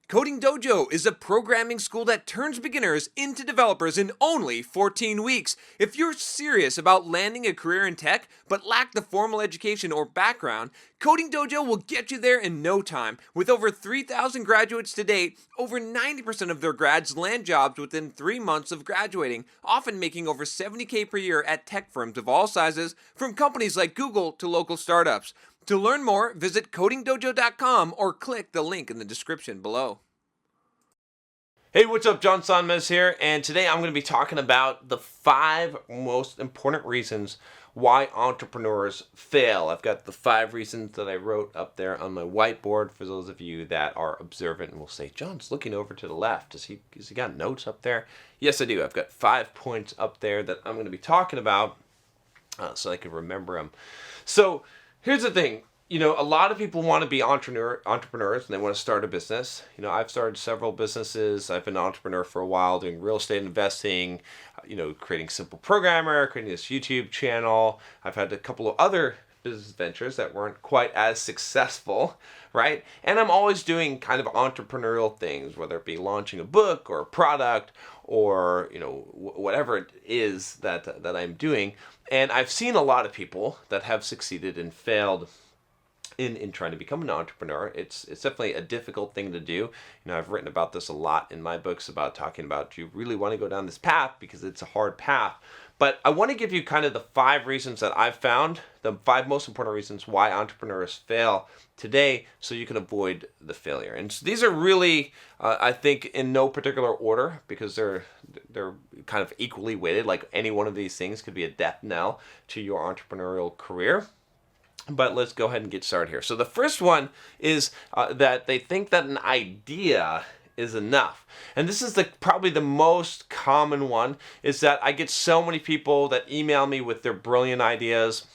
Coding Dojo is a programming school that turns beginners into developers in only 14 weeks. If you're serious about landing a career in tech but lack the formal education or background, Coding Dojo will get you there in no time. With over 3,000 graduates to date, over 90% of their grads land jobs within 3 months of graduating, often making over $70K per year at tech firms of all sizes, from companies like Google to local startups. To learn more, visit codingdojo.com or click the link in the description below. Hey, what's up? John Sonmez here, and today I'm going to be talking about the 5 most important reasons why entrepreneurs fail. I've got the 5 reasons that I wrote up there on my whiteboard for those of you that are observant and will say, John's looking over to the left. Has he got notes up there? Yes, I do. I've got 5 points up there that I'm going to be talking about so I can remember them. So here's the thing. You know, a lot of people want to be entrepreneurs and they want to start a business. You know, I've started several businesses. I've been an entrepreneur for a while doing real estate investing, creating Simple Programmer, creating this YouTube channel. I've had a couple of other business ventures that weren't quite as successful, right? And I'm always doing kind of entrepreneurial things, whether it be launching a book or a product or, whatever it is that I'm doing. And I've seen a lot of people that have succeeded and failed in trying to become an entrepreneur. It's definitely a difficult thing to do. I've written about this a lot in my books about talking about, do you really want to go down this path? Because it's a hard path. But I want to give you kind of the 5 reasons that I've found, the 5 most important reasons why entrepreneurs fail today, so you can avoid the failure. And so these are really, I think, in no particular order, because they're kind of equally weighted. Like any one of these things could be a death knell to your entrepreneurial career. But let's go ahead and get started here. So the first one is that they think that an idea is enough. And this is probably the most common one, is that I get so many people that email me with their brilliant ideas.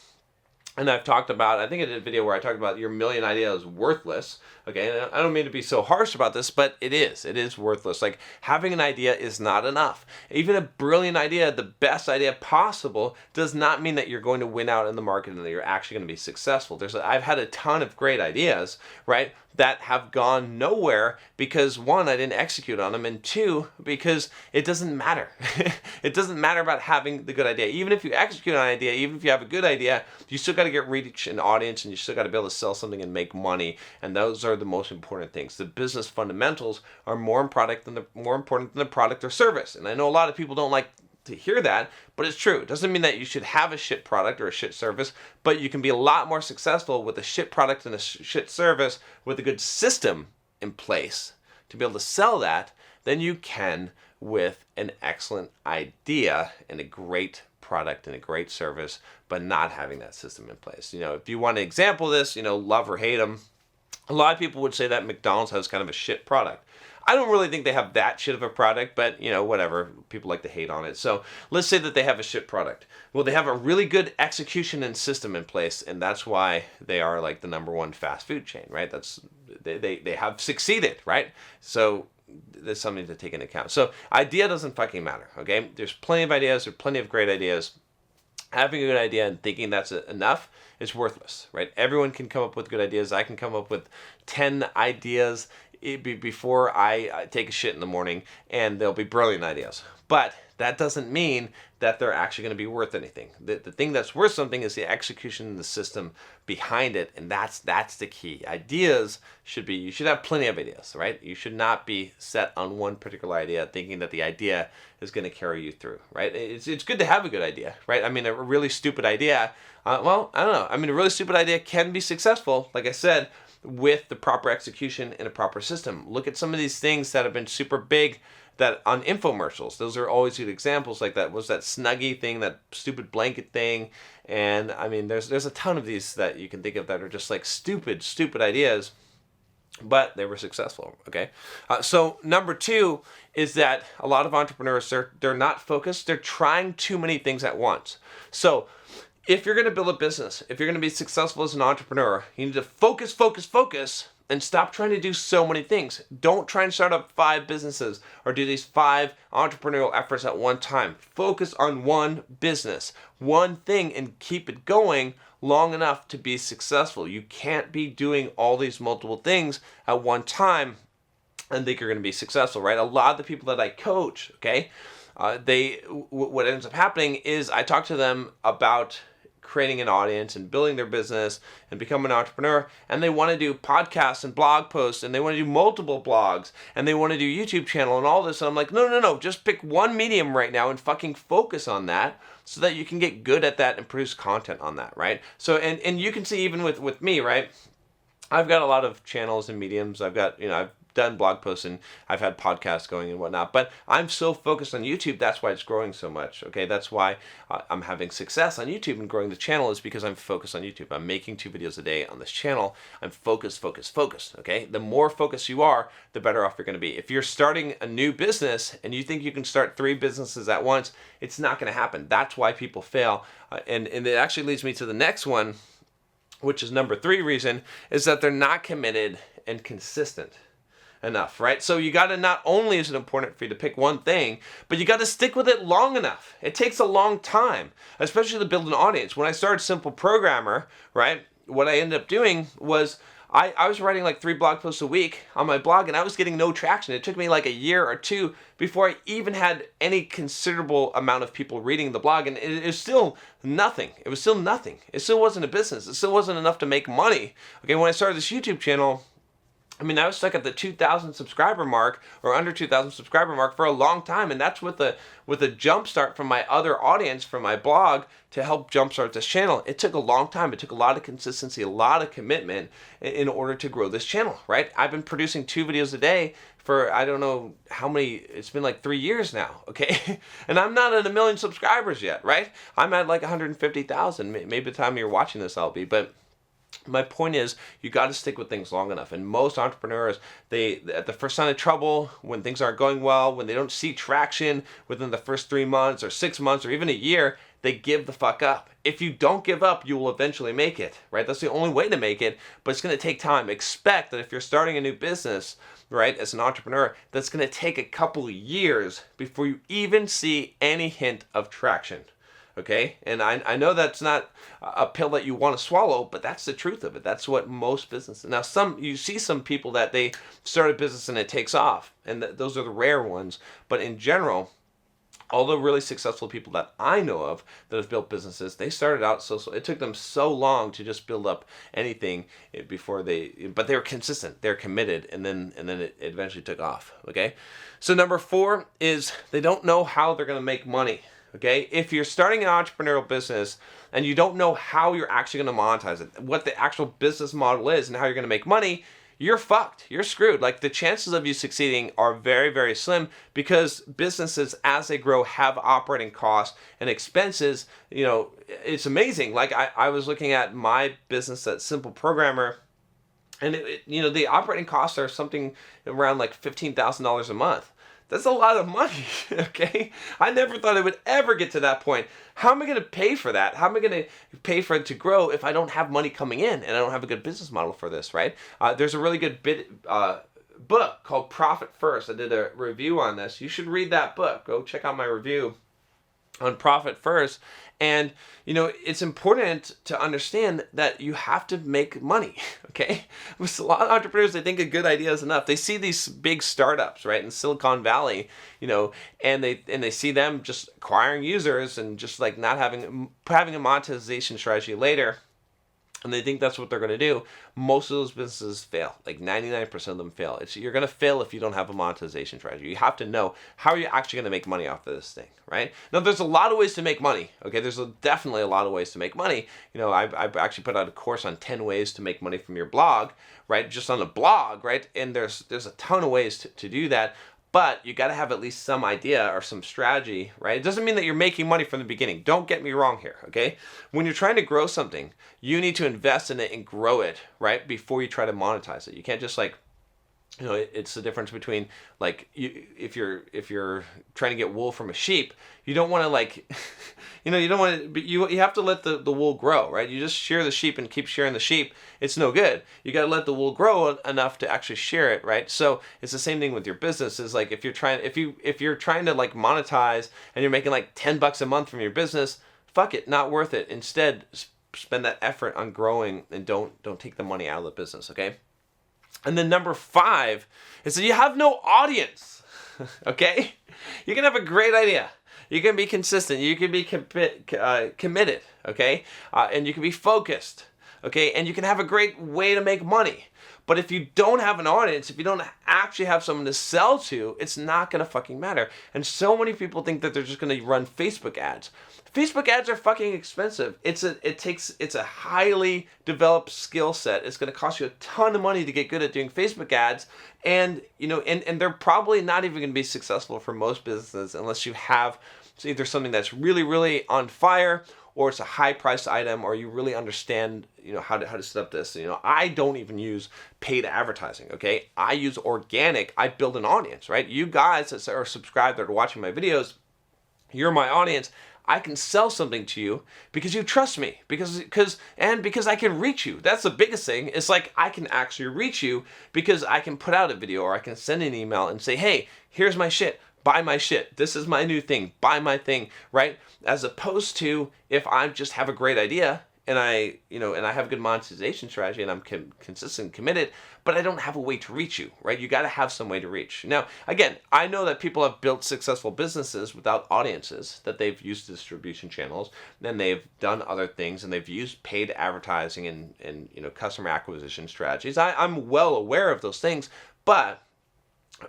And I've talked about, I think I did a video where I talked about your million ideas worthless. Okay, and I don't mean to be so harsh about this, but it is worthless. Like, having an idea is not enough. Even a brilliant idea, the best idea possible, does not mean that you're going to win out in the market and that you're actually going to be successful. I've had a ton of great ideas, right, that have gone nowhere because 1, I didn't execute on them, and 2, because it doesn't matter. It doesn't matter about having the good idea. Even if you execute on an idea, even if you have a good idea, you still got to get reach an audience, and you still got to be able to sell something and make money. And those are the most important things. The business fundamentals are more important than the product or service. And I know a lot of people don't like to hear that, but it's true. It doesn't mean that you should have a shit product or a shit service, but you can be a lot more successful with a shit product and a shit service with a good system in place to be able to sell that than you can with an excellent idea and a great product and a great service, but not having that system in place. If you want to example this, love or hate them, a lot of people would say that McDonald's has kind of a shit product. I don't really think they have that shit of a product, but whatever. People like to hate on it. So let's say that they have a shit product. Well, they have a really good execution and system in place, and that's why they are like the #1 fast food chain, right? They have succeeded, right? So there's something to take into account. So idea doesn't fucking matter, okay? There's plenty of ideas. There's plenty of great ideas. Having a good idea and thinking that's enough is worthless, right? Everyone can come up with good ideas. I can come up with 10 ideas before I take a shit in the morning, and they'll be brilliant ideas. But that doesn't mean that they're actually going to be worth anything. The thing that's worth something is the execution and the system behind it, and that's the key. Ideas you should have plenty of ideas, right? You should not be set on one particular idea thinking that the idea is going to carry you through, right? It's good to have a good idea, right? I mean, a really stupid idea, well, I don't know. I mean, a really stupid idea can be successful, like I said, with the proper execution and a proper system. Look at some of these things that have been super big that on infomercials. Those are always good examples. Like that was that Snuggie thing, that stupid blanket thing. And I mean, there's a ton of these that you can think of that are just like stupid ideas, but they were successful, okay? So number 2 is that a lot of entrepreneurs, they're not focused. They're trying too many things at once. So if you're going to build a business, if you're going to be successful as an entrepreneur, you need to focus, and stop trying to do so many things. Don't try and start up 5 businesses or do these 5 entrepreneurial efforts at one time. Focus on one business, one thing, and keep it going long enough to be successful. You can't be doing all these multiple things at one time and think you're going to be successful, right? A lot of the people that I coach, okay, what ends up happening is I talk to them about creating an audience and building their business and become an entrepreneur, and they want to do podcasts and blog posts, and they want to do multiple blogs, and they want to do YouTube channel and all this, and I'm like, no, just pick one medium right now and fucking focus on that so that you can get good at that and produce content on that, right? So, and you can see even with me, right? I've got a lot of channels and mediums. I've got, I've done blog posts and I've had podcasts going and whatnot, but I'm so focused on YouTube. That's why it's growing so much. Okay. That's why I'm having success on YouTube and growing the channel, is because I'm focused on YouTube. I'm making 2 videos a day on this channel. I'm focused. Okay. The more focused you are, the better off you're going to be. If you're starting a new business and you think you can start 3 businesses at once, it's not going to happen. That's why people fail. And it actually leads me to the next one, which is number 3 reason, is that they're not committed and consistent enough, right? So you got to, not only is it important for you to pick one thing, but you got to stick with it long enough. It takes a long time, especially to build an audience. When I started Simple Programmer, right, what I ended up doing was I was writing like 3 blog posts a week on my blog, and I was getting no traction. It took me like a year or 2 before I even had any considerable amount of people reading the blog, and it was still nothing. It was still nothing. It still wasn't a business. It still wasn't enough to make money. Okay, when I started this YouTube channel, I mean, I was stuck at the 2,000 subscriber mark, or under 2,000 subscriber mark, for a long time, and that's with a jump start from my other audience, from my blog, to help jumpstart this channel. It took a long time. It took a lot of consistency, a lot of commitment in order to grow this channel, right? I've been producing 2 videos a day for, I don't know how many, it's been like 3 years now, okay? And I'm not at 1 million subscribers yet, right? I'm at like 150,000. Maybe the time you're watching this I'll be, but my point is, you got to stick with things long enough. And most entrepreneurs, they, at the first sign of trouble, when things aren't going well, when they don't see traction within the first 3 months or 6 months or even a year, they give the fuck up. If you don't give up, you will eventually make it, right? That's the only way to make it, but it's going to take time. Expect that if you're starting a new business, right, as an entrepreneur, that's going to take a couple of years before you even see any hint of traction. Okay, and I know that's not a pill that you want to swallow, but that's the truth of it. That's what most businesses. Now, you see some people that they start a business and it takes off, and those are the rare ones. But in general, all the really successful people that I know of that have built businesses, they started out so it took them so long to just build up anything before but they were consistent, they're committed, and then it eventually took off. Okay, so number 4 is they don't know how they're going to make money. Okay, if you're starting an entrepreneurial business and you don't know how you're actually going to monetize it, what the actual business model is, and how you're going to make money, you're fucked. You're screwed. Like, the chances of you succeeding are very, very slim, because businesses, as they grow, have operating costs and expenses. It's amazing. Like, I was looking at my business at Simple Programmer, and the operating costs are something around like $15,000 a month. That's a lot of money, okay? I never thought it would ever get to that point. How am I going to pay for that? How am I going to pay for it to grow if I don't have money coming in and I don't have a good business model for this, right? There's a really good book called Profit First. I did a review on this. You should read that book. Go check out my review on Profit First. And, it's important to understand that you have to make money, okay? With a lot of entrepreneurs, they think a good idea is enough. They see these big startups, right, in Silicon Valley, and they see them just acquiring users and just like not having a monetization strategy later. And they think that's what they're going to do. Most of those businesses fail. Like 99% of them fail. You're going to fail if you don't have a monetization strategy. You have to know how are you actually going to make money off of this thing, right? Now, there's a lot of ways to make money. Okay, there's definitely a lot of ways to make money. I've actually put out a course on 10 ways to make money from your blog, right? Just on the blog, right? And there's a ton of ways to do that. But you got to have at least some idea or some strategy, right? It doesn't mean that you're making money from the beginning. Don't get me wrong here, okay? When you're trying to grow something, you need to invest in it and grow it, right? Before you try to monetize it. You can't just like, it's the difference between like if you're trying to get wool from a sheep, you don't want to like, you don't want to. You have to let the wool grow, right? You just shear the sheep and keep shearing the sheep. It's no good. You got to let the wool grow enough to actually shear it, right? So it's the same thing with your business. Is like if you're trying to like monetize and you're making like $10 a month from your business, fuck it, not worth it. Instead, spend that effort on growing and don't take the money out of the business, okay? And then number 5 is that you have no audience. Okay? You can have a great idea. You can be consistent. You can be committed. Okay? And you can be focused. Okay? And you can have a great way to make money. But if you don't have an audience, if you don't actually have someone to sell to, it's not going to fucking matter. And so many people think that they're just going to run Facebook ads. Facebook ads are fucking expensive. It's a highly developed skill set. It's going to cost you a ton of money to get good at doing Facebook ads, and and they're probably not even going to be successful for most businesses unless you have either something that's really, really on fire, or it's a high priced item, or you really understand how to set up this. I don't even use paid advertising. Okay, I use organic. I build an audience, right? You guys that are subscribed, that are watching my videos, you're my audience. I can sell something to you because you trust me, because I can reach you. That's the biggest thing. It's like I can actually reach you because I can put out a video, or I can send an email and say, hey, here's my shit. Buy my shit. This is my new thing. Buy my thing, right? As opposed to if I just have a great idea and I have a good monetization strategy and I'm consistent, committed, but I don't have a way to reach you, right? You got to have some way to reach. Now, again, I know that people have built successful businesses without audiences, that they've used distribution channels, and they've done other things, and they've used paid advertising and customer acquisition strategies. I'm well aware of those things, but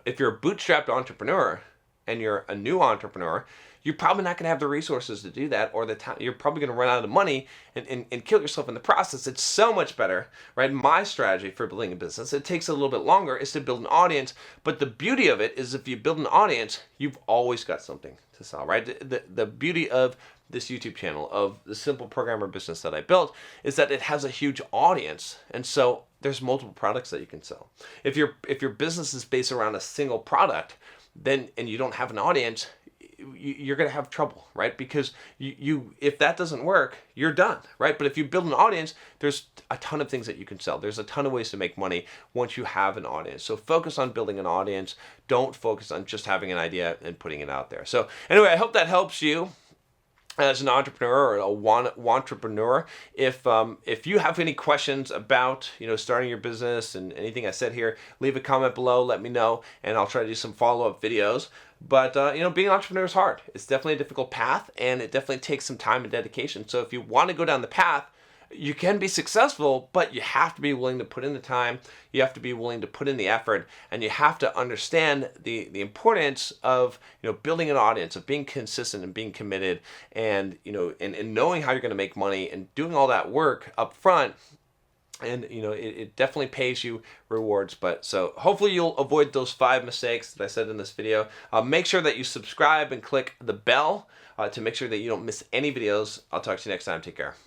if you're a bootstrapped entrepreneur and you're a new entrepreneur, you're probably not going to have the resources to do that, or the time. You're probably going to run out of money and kill yourself in the process. It's so much better, right? My strategy for building a business, it takes a little bit longer, is to build an audience. But the beauty of it is if you build an audience, you've always got something to sell, right? The beauty of this YouTube channel, of the simple programmer business that I built, is that it has a huge audience. And so there's multiple products that you can sell. If your business is based around a single product, then and you don't have an audience, you're going to have trouble, right? Because you if that doesn't work, you're done, right? But if you build an audience, there's a ton of things that you can sell. There's a ton of ways to make money once you have an audience. So focus on building an audience. Don't focus on just having an idea and putting it out there. So anyway, I hope that helps you as an entrepreneur or a wantrepreneur. If you have any questions about starting your business and anything I said here, leave a comment below. Let me know, and I'll try to do some follow-up videos. But being an entrepreneur is hard. It's definitely a difficult path, and it definitely takes some time and dedication. So if you want to go down the path, you can be successful, but you have to be willing to put in the time, you have to be willing to put in the effort, and you have to understand the importance of building an audience, of being consistent and being committed, and and knowing how you're going to make money and doing all that work up front. And it definitely pays you rewards. But so hopefully you'll avoid those 5 mistakes that I said in this video. Make sure that you subscribe and click the bell to make sure that you don't miss any videos. I'll talk to you next time. Take care.